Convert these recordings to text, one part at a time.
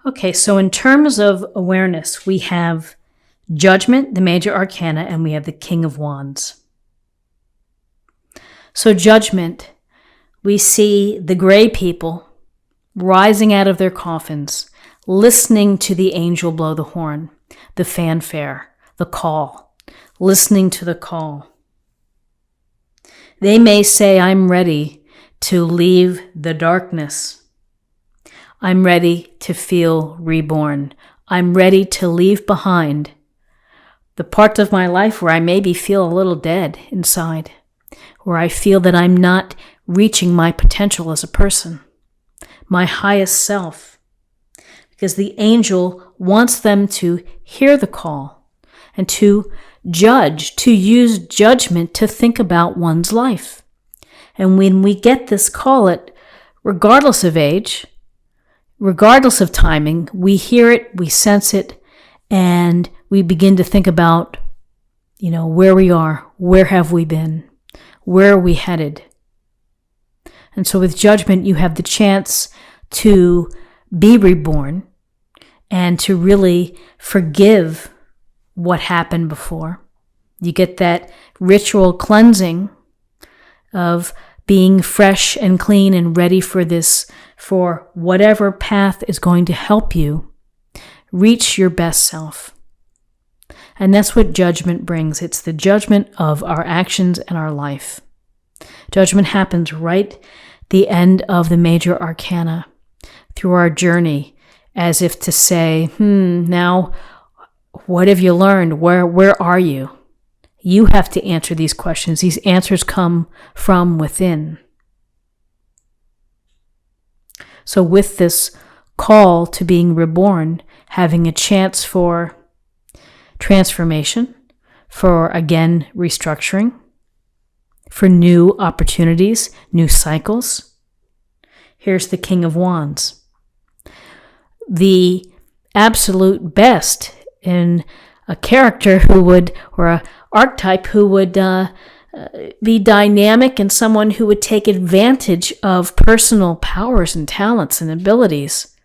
Okay, so in terms of awareness, we have Judgment, the major arcana, and we have the King of Wands. So Judgment, we see the gray people rising out of their coffins, listening to the angel blow the horn, the fanfare, the call, listening to the call. They may say, I'm ready to leave the darkness. I'm ready to feel reborn. I'm ready to leave behind the part of my life where I maybe feel a little dead inside, where I feel that I'm not reaching my potential as a person, my highest self, because the angel wants them to hear the call and to judge, to use judgment to think about one's life. And when we get this call, regardless of age, regardless of timing, we hear it, we sense it, and we begin to think about, where we are, where have we been, where are we headed. And so with Judgment, you have the chance to be reborn and to really forgive what happened before. You get that ritual cleansing of being fresh and clean and ready for whatever path is going to help you reach your best self. And that's what Judgment brings. It's the judgment of our actions and our life. Judgment happens right at the end of the major arcana through our journey, as if to say, now what have you learned? Where are you? You have to answer these questions. These answers come from within. So with this call to being reborn, having a chance for transformation, for, again, restructuring, for new opportunities, new cycles. Here's the King of Wands. The absolute best in a character or an archetype who would be dynamic and someone who would take advantage of personal powers and talents and abilities,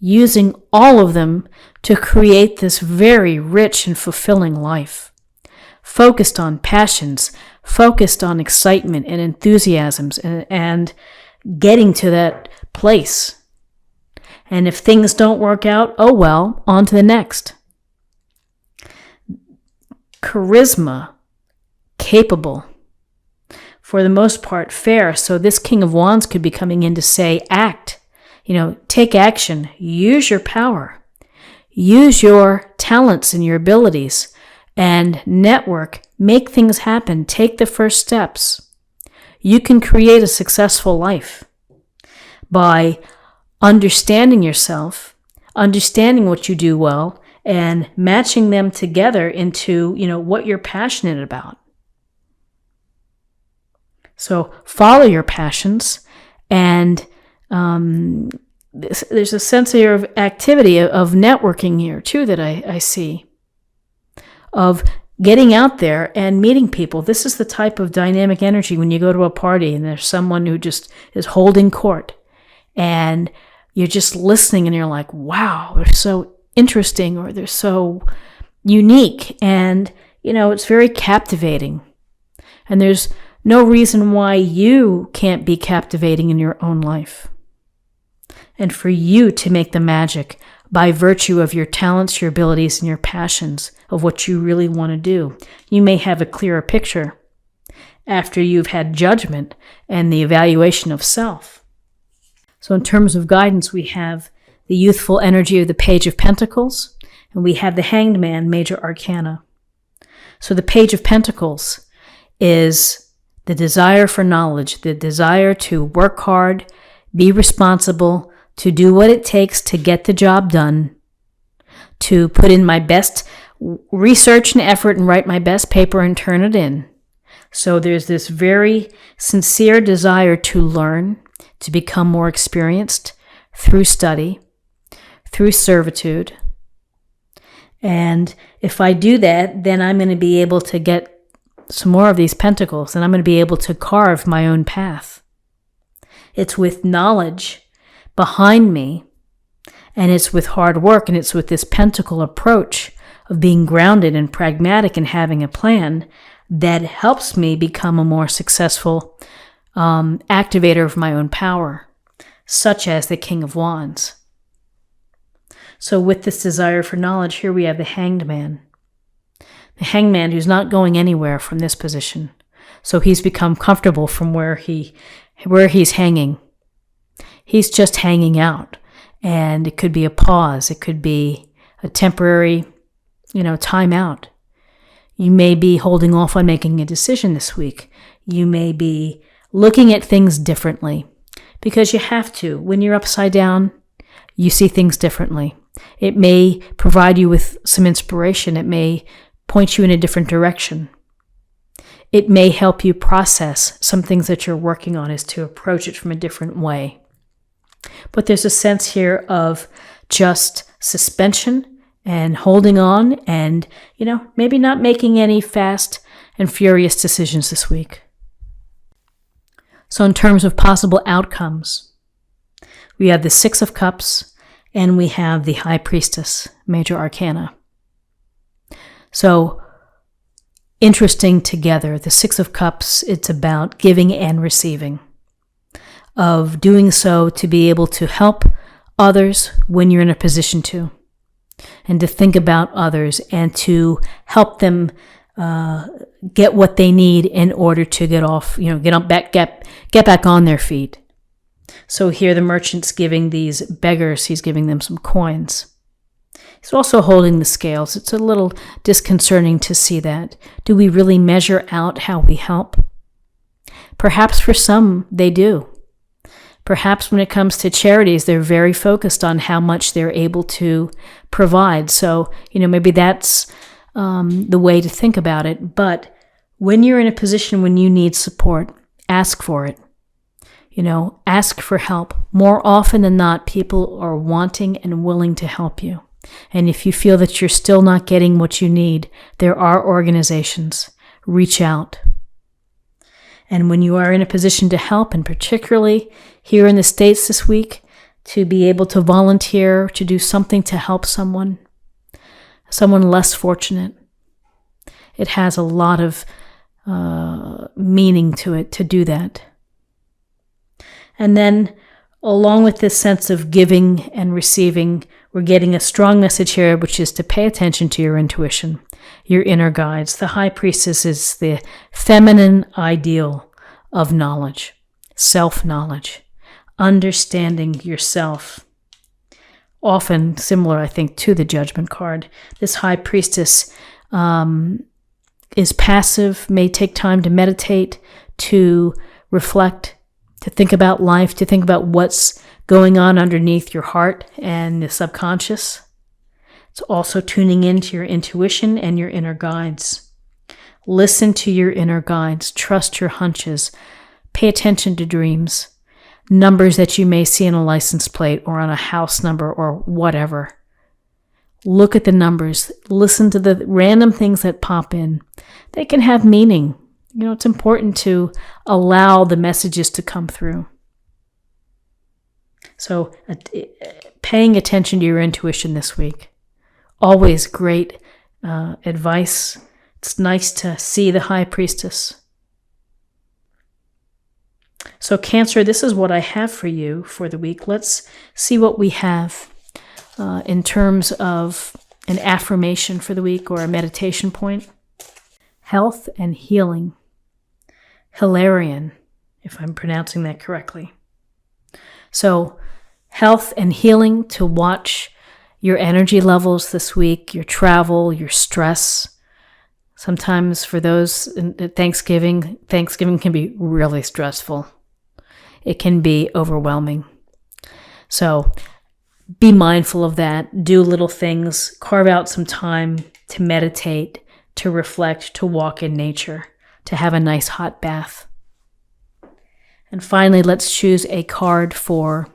using all of them to create this very rich and fulfilling life, focused on passions, focused on excitement and enthusiasms and getting to that place. And if things don't work out, oh well, on to the next. Charisma, capable, for the most part fair. So this King of Wands could be coming in to say, act, take action, use your power, use your talents and your abilities, and network, make things happen, take the first steps. You can create a successful life by understanding yourself, understanding what you do well, and matching them together into, what you're passionate about. So follow your passions, and there's a sense here of activity, of networking here too that I see, of getting out there and meeting people. This is the type of dynamic energy when you go to a party and there's someone who just is holding court and you're just listening and you're like, wow, they're so interesting, or they're so unique, and it's very captivating. And there's no reason why you can't be captivating in your own life, and for you to make the magic by virtue of your talents, your abilities, and your passions of what you really want to do. You may have a clearer picture after you've had Judgment and the evaluation of self. So in terms of guidance, we have the youthful energy of the Page of Pentacles, and we have the Hanged Man, major arcana. So the Page of Pentacles is the desire for knowledge, the desire to work hard, be responsible, to do what it takes to get the job done, to put in my best research and effort and write my best paper and turn it in. So there's this very sincere desire to learn, to become more experienced through study, through servitude. And if I do that, then I'm going to be able to get some more of these pentacles, and I'm going to be able to carve my own path. It's with knowledge behind me And it's with hard work, and it's with this pentacle approach of being grounded and pragmatic and having a plan that helps me become a more successful activator of my own power, such as the King of Wands. So with this desire for knowledge, here we have the Hanged Man. The Hanged Man who's not going anywhere from this position. So he's become comfortable from where he's hanging. He's just hanging out. And it could be a pause. It could be a temporary, time out. You may be holding off on making a decision this week. You may be looking at things differently because you have to. When you're upside down, you see things differently. It may provide you with some inspiration. It may point you in a different direction. It may help you process some things that you're working on, is to approach it from a different way. But there's a sense here of just suspension and holding on and, maybe not making any fast and furious decisions this week. So in terms of possible outcomes, we have the Six of Cups and we have the High Priestess, Major Arcana. So interesting together, the Six of Cups, it's about giving and receiving, of doing so to be able to help others when you're in a position to, and to think about others and to help them get what they need in order to get back on their feet. So here the merchant's giving these beggars, he's giving them some coins. He's also holding the scales. It's a little disconcerting to see that. Do we really measure out how we help? Perhaps for some, they do. Perhaps when it comes to charities, they're very focused on how much they're able to provide. So, maybe that's the way to think about it. But when you're in a position when you need support, ask for it. Ask for help. More often than not, people are wanting and willing to help you. And if you feel that you're still not getting what you need, there are organizations. Reach out. And when you are in a position to help, and particularly here in the States this week, to be able to volunteer, to do something to help someone less fortunate, it has a lot of meaning to it to do that. And then along with this sense of giving and receiving, we're getting a strong message here, which is to pay attention to your intuition, your inner guides. The High Priestess is the feminine ideal of knowledge, self-knowledge, understanding yourself. Often similar, I think, to the Judgment card. This High Priestess is passive, may take time to meditate, to reflect, to think about life, to think about what's going on underneath your heart and the subconscious. It's also tuning into your intuition and your inner guides. Listen to your inner guides. Trust your hunches. Pay attention to dreams, numbers that you may see on a license plate or on a house number or whatever. Look at the numbers. Listen to the random things that pop in. They can have meaning. It's important to allow the messages to come through. So paying attention to your intuition this week. Always great advice. It's nice to see the High Priestess. So Cancer, this is what I have for you for the week. Let's see what we have in terms of an affirmation for the week or a meditation point. Health and healing. Hilarion, if I'm pronouncing that correctly. So health and healing, to watch your energy levels this week, your travel, your stress. Sometimes for those at Thanksgiving can be really stressful. It can be overwhelming. So be mindful of that. Do little things. Carve out some time to meditate, to reflect, to walk in nature, to have a nice hot bath. And finally, let's choose a card for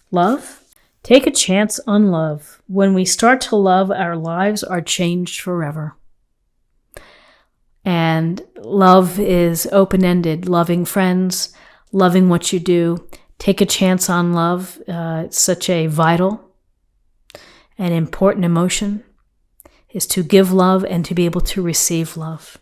love. Take a chance on love. When we start to love, our lives are changed forever. And love is open-ended. Loving friends, loving what you do. Take a chance on love. It's such a vital An important emotion is to give love and to be able to receive love.